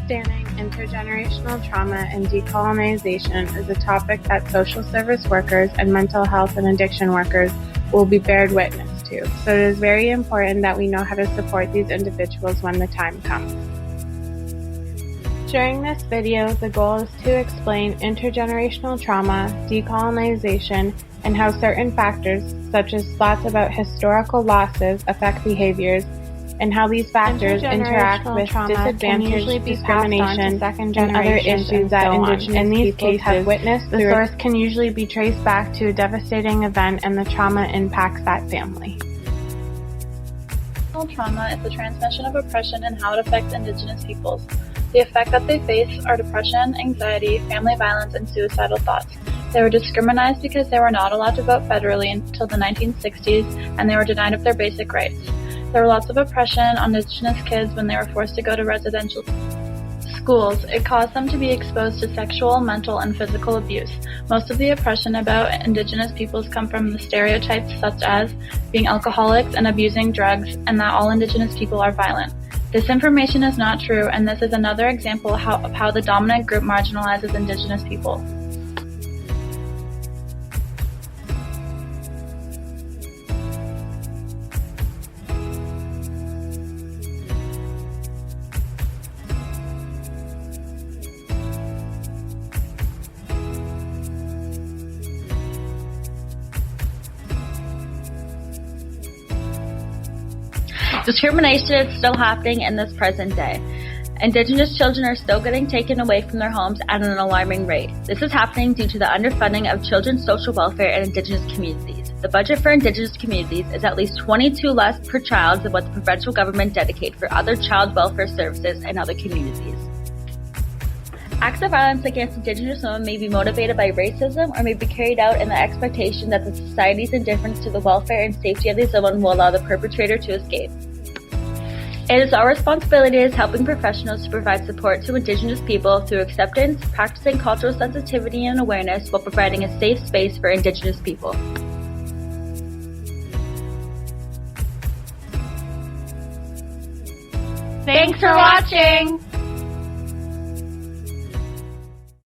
Understanding intergenerational trauma and decolonization is a topic that social service workers and mental health and addiction workers will be bared witness to, so it is very important that we know how to support these individuals when the time comes. During this video, the goal is to explain intergenerational trauma, decolonization, and how certain factors, such as thoughts about historical losses, affect behaviors, and how these factors interact with disadvantage, discrimination, and other issues that Indigenous people have witnessed. The source can usually be traced back to a devastating event, and the trauma impacts that family. Trauma is the transmission of oppression and how it affects Indigenous peoples. The effects that they face are depression, anxiety, family violence, and suicidal thoughts. They were discriminated because they were not allowed to vote federally until the 1960s, and they were denied of their basic rights. There were lots of oppression on Indigenous kids when they were forced to go to residential schools. It caused them to be exposed to sexual, mental, and physical abuse. Most of the oppression about Indigenous peoples come from the stereotypes such as being alcoholics and abusing drugs, and that all Indigenous people are violent. This information is not true, and this is another example of how the dominant group marginalizes Indigenous people. Discrimination is still happening in this present day. Indigenous children are still getting taken away from their homes at an alarming rate. This is happening due to the underfunding of children's social welfare in Indigenous communities. The budget for Indigenous communities is at least 22 less per child than what the provincial government dedicates for other child welfare services in other communities. Acts of violence against Indigenous women may be motivated by racism or may be carried out in the expectation that the society's indifference to the welfare and safety of these women will allow the perpetrator to escape. It is our responsibility as helping professionals to provide support to Indigenous people through acceptance, practicing cultural sensitivity and awareness while providing a safe space for Indigenous people. Thanks for watching!